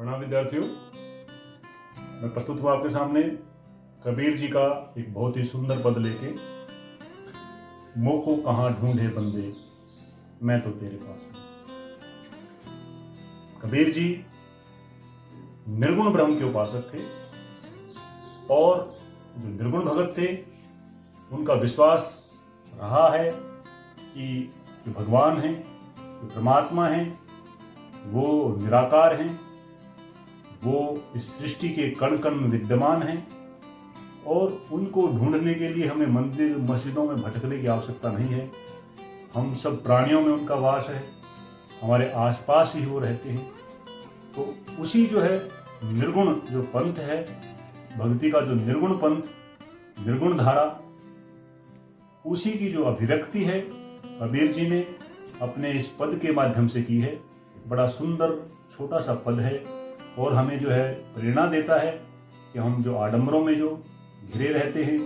प्रणाम विद्यार्थियों, मैं प्रस्तुत हूँ आपके सामने कबीर जी का एक बहुत ही सुंदर पद लेके। मोह को कहाँ ढूंढे बंदे, मैं तो तेरे पास हूँ। कबीर जी निर्गुण ब्रह्म के उपासक थे और जो निर्गुण भगत थे उनका विश्वास रहा है कि जो भगवान हैं, जो परमात्मा हैं, वो निराकार हैं, वो इस सृष्टि के कण कण में विद्यमान हैं और उनको ढूंढने के लिए हमें मंदिर मस्जिदों में भटकने की आवश्यकता नहीं है। हम सब प्राणियों में उनका वास है, हमारे आसपास ही वो रहते हैं। तो उसी जो है निर्गुण जो पंथ है, भक्ति का जो निर्गुण पंथ, निर्गुण धारा, उसी की जो अभिव्यक्ति है कबीर जी ने अपने इस पद के माध्यम से की है। बड़ा सुंदर छोटा सा पद है और हमें जो है प्रेरणा देता है कि हम जो आडंबरों में जो घिरे रहते हैं,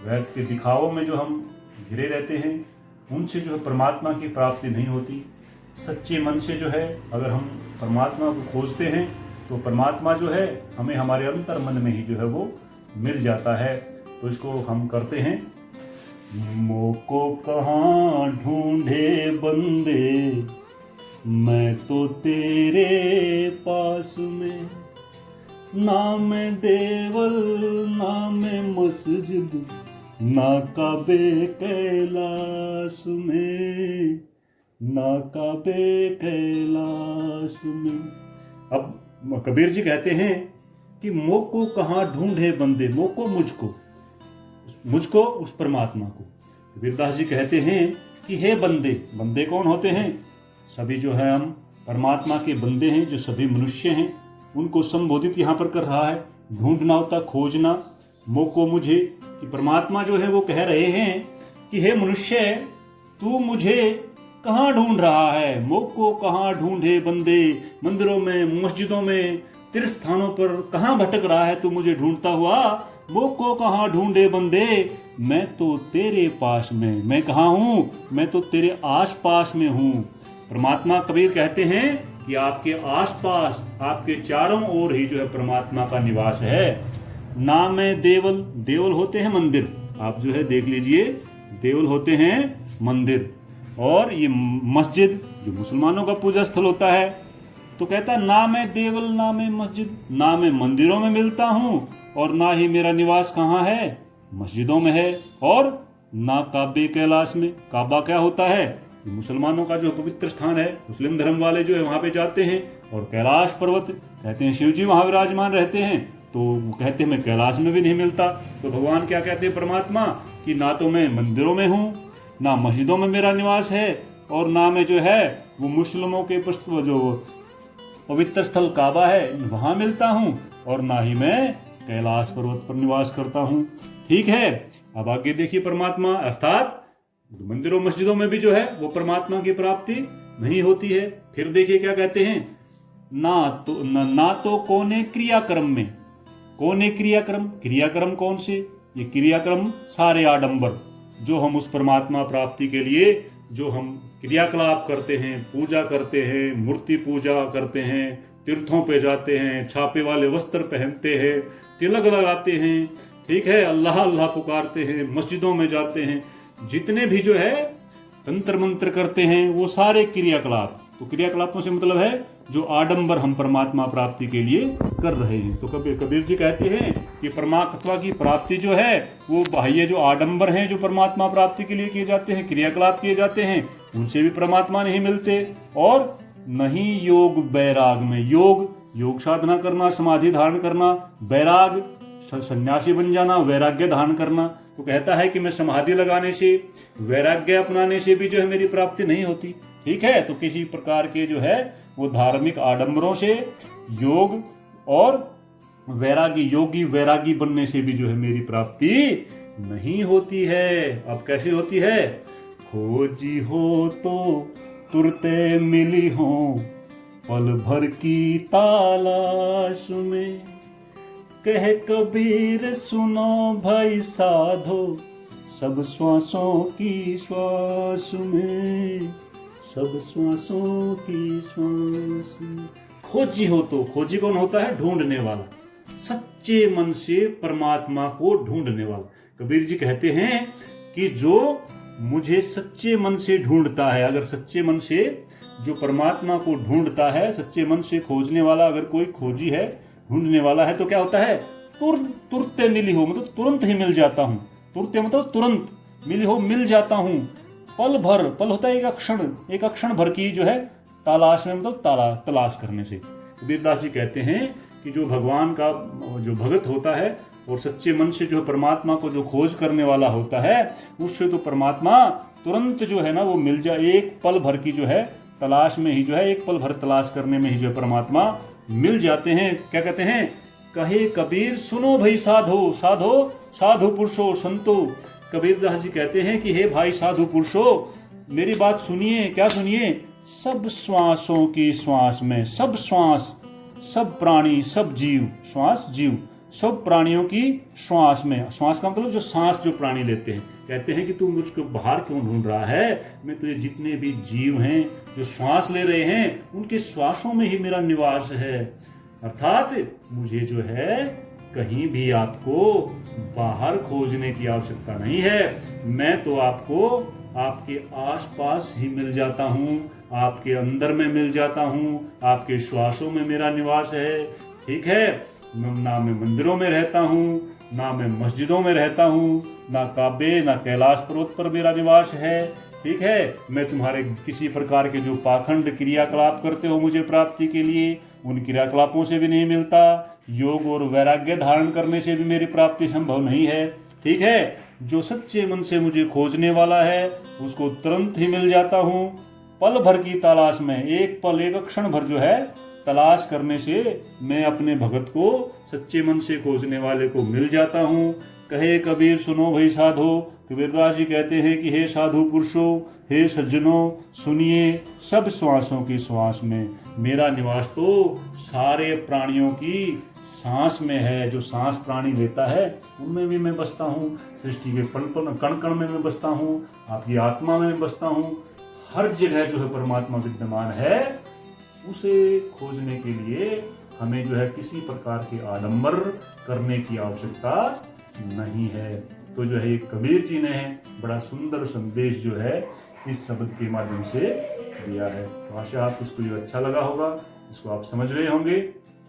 व्यर्थ के दिखावों में जो हम घिरे रहते हैं, उनसे जो है परमात्मा की प्राप्ति नहीं होती। सच्चे मन से जो है अगर हम परमात्मा को खोजते हैं तो परमात्मा जो है हमें हमारे अंतर मन में ही जो है वो मिल जाता है। तो इसको हम करते हैं। मोह को कहाँ ढूंढे बंदे, मैं तो तेरे पास में, ना मैं देवल ना मैं मस्जिद, ना काबे कैलाश में, ना काबे कैलाश में। अब कबीर जी कहते हैं कि मोह को कहाँ ढूंढे बंदे, मोह को मुझको उस परमात्मा को। कबीरदास जी कहते हैं कि हे बंदे, बंदे कौन होते हैं? सभी जो है हम परमात्मा के बंदे हैं, जो सभी मनुष्य हैं, उनको संबोधित यहाँ पर कर रहा है। ढूंढना होता खोजना, मोह को मुझे, कि परमात्मा जो है वो कह रहे हैं कि हे मनुष्य, तू मुझे कहाँ ढूंढ रहा है? मोह को कहाँ ढूंढे बंदे, मंदिरों में मस्जिदों में तीर्थ स्थानों पर कहाँ भटक रहा है तू मुझे ढूंढता हुआ? मोह को कहाँ ढूंढे बंदे, मैं तो तेरे पास में। मैं कहाँ हूँ? मैं तो तेरे आस पास में हूँ। परमात्मा कबीर कहते हैं कि आपके आसपास, आपके चारों ओर ही जो है परमात्मा का निवास है। ना मैं देवल, देवल होते हैं मंदिर, आप जो है देख लीजिए, देवल होते हैं मंदिर, और ये मस्जिद जो मुसलमानों का पूजा स्थल होता है। तो कहता ना मैं देवल ना मैं मस्जिद, ना मैं मंदिरों में मिलता हूँ और ना ही मेरा निवास कहाँ है, मस्जिदों में है, और ना काबे कैलाश में। काबा क्या होता है? मुसलमानों का जो पवित्र स्थान है, मुस्लिम धर्म वाले जो है वहां पे जाते हैं। और कैलाश पर्वत कहते हैं शिव जी वहां विराजमान रहते हैं, तो वो कहते हैं मैं कैलाश में भी नहीं मिलता। तो भगवान क्या कहते हैं परमात्मा कि ना तो मैं मंदिरों में हूँ, ना मस्जिदों में मेरा निवास है, और ना मैं जो है वो मुस्लिमों के जो पवित्र स्थल काबा है वहां मिलता हूँ, और ना ही मैं कैलाश पर्वत पर निवास करता हूँ। ठीक है, अब आगे देखिए परमात्मा, अर्थात मंदिरों मस्जिदों में भी जो है वो परमात्मा की प्राप्ति नहीं होती है। फिर देखिए क्या कहते हैं, ना तो कोने क्रियाक्रम में। कोने क्रियाक्रम, क्रियाक्रम कौन से? ये क्रियाक्रम सारे आडंबर जो हम उस परमात्मा प्राप्ति के लिए जो हम क्रियाकलाप करते हैं, पूजा करते हैं, मूर्ति पूजा करते हैं, तीर्थों पे जाते हैं, छापे वाले वस्त्र पहनते हैं, तिलक लगाते हैं, ठीक है, अल्लाह अल्लाह पुकारते हैं, मस्जिदों में जाते हैं, जितने भी जो है तंत्र मंत्र करते हैं, वो सारे क्रियाकलाप। तो क्रियाकलापों से मतलब है जो आडंबर हम परमात्मा प्राप्ति के लिए कर रहे हैं। तो कबीर जी कहते हैं कि परमात्मा की प्राप्ति जो है वो बाह्य जो आडंबर हैं जो परमात्मा प्राप्ति के लिए किए जाते हैं, क्रियाकलाप किए जाते हैं, उनसे भी परमात्मा नहीं मिलते। और नहीं योग वैराग में, योग साधना करना, समाधि धारण करना, वैराग सन्यासी बन जाना, वैराग्य धारण करना। तो कहता है कि मैं समाधि लगाने से, वैराग्य अपनाने से भी जो है मेरी प्राप्ति नहीं होती। ठीक है, तो किसी प्रकार के जो है वो धार्मिक आडंबरों से, योग और वैरागी, योगी वैरागी बनने से भी जो है मेरी प्राप्ति नहीं होती है। अब कैसी होती है? खोजी हो तो तुरते मिली हो, पल भर की तलाश में। कह कबीर सुनो भाई साधो, सब श्वासों की श्वास में, सब श्वासों की श्वास में। खोजी हो तो, खोजी कौन होता है? ढूंढने वाला, सच्चे मन से परमात्मा को ढूंढने वाला। कबीर जी कहते हैं कि जो मुझे सच्चे मन से ढूंढता है, अगर सच्चे मन से जो परमात्मा को ढूंढता है, सच्चे मन से खोजने वाला अगर कोई खोजी है, ढूंढने वाला है, तो क्या होता है? तुरते मिली हो, मतलब तुरंत ही मिल जाता हूं। तुरते मतलब तुरंत, मिली हो मिल जाता हूं। पल भर, पल होता है एक अक्षण भर की जो है तलाश में, मतलब तलाश करने से। कबीरदास जी कहते हैं कि जो भगवान का जो भगत होता है और सच्चे मन से जो परमात्मा को जो खोज करने वाला होता है, उससे तो परमात्मा तुरंत जो है ना वो मिल जाए। एक पल भर की जो है तलाश में ही जो है, एक पल भर तलाश करने में ही जो परमात्मा मिल जाते हैं। क्या कहते हैं? कहे कबीर सुनो भाई साधो, साधो साधु पुरुषो संतो। कबीरदास जी कहते हैं कि हे भाई साधु पुरुषो, मेरी बात सुनिए। क्या सुनिए? सब श्वासों की श्वास में, सब श्वास, सब प्राणी, सब जीव, श्वास जीव, सब प्राणियों की श्वास में। श्वास का मतलब जो सांस जो प्राणी लेते हैं। कहते हैं कि तू मुझको बाहर क्यों ढूंढ रहा है? मैं तुझे जितने भी जीव हैं जो श्वास ले रहे हैं, उनके श्वासों में ही मेरा निवास है। अर्थात मुझे जो है कहीं भी आपको बाहर खोजने की आवश्यकता नहीं है। मैं तो आपको आपके आसपास ही मिल जाता हूँ, आपके अंदर में मिल जाता हूँ, आपके श्वासों में मेरा निवास है। ठीक है? ना मैं मंदिरों में रहता हूँ, ना मैं मस्जिदों में रहता हूँ, ना काबे ना कैलाश पर्वत पर मेरा निवास है। ठीक है? मैं तुम्हारे किसी प्रकार के जो पाखंड क्रियाकलाप करते हो मुझे प्राप्ति के लिए, उन क्रियाकलापों से भी नहीं मिलता। योग और वैराग्य धारण करने से भी मेरी प्राप्ति संभव नहीं है। ठीक है? जो सच्चे मन से मुझे खोजने वाला है उसको तुरंत ही मिल जाता हूँ। पल भर की तलाश में, एक पल एक क्षण भर जो है तलाश करने से मैं अपने भगत को, सच्चे मन से खोजने वाले को मिल जाता हूँ। कहे कबीर सुनो भाई साधो। कबीरदास जी कहते हैं कि हे साधु पुरुषों, हे सज्जनों, सुनिए, सब श्वासों की श्वास में मेरा निवास तो सारे प्राणियों की सांस में है। जो सांस प्राणी लेता है उनमें भी मैं बसता हूँ। सृष्टि के कण कण में मैं बसता हूँ, आपकी आत्मा में बसता हूँ। हर जगह जो है परमात्मा विद्यमान है। उसे खोजने के लिए हमें जो है किसी प्रकार के आडंबर करने की आवश्यकता नहीं है। तो जो है कबीर जी ने बड़ा सुंदर संदेश जो है इस शब्द के माध्यम से दिया है। तो आशा आपको इसको जो अच्छा लगा होगा, इसको आप समझ रहे होंगे।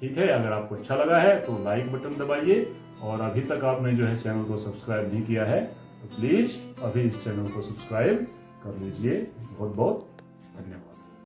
ठीक है? अगर आपको अच्छा लगा है तो लाइक बटन दबाइए, और अभी तक आपने जो है चैनल को सब्सक्राइब नहीं किया है तो प्लीज अभी इस चैनल को सब्सक्राइब कर लीजिए। बहुत बहुत धन्यवाद।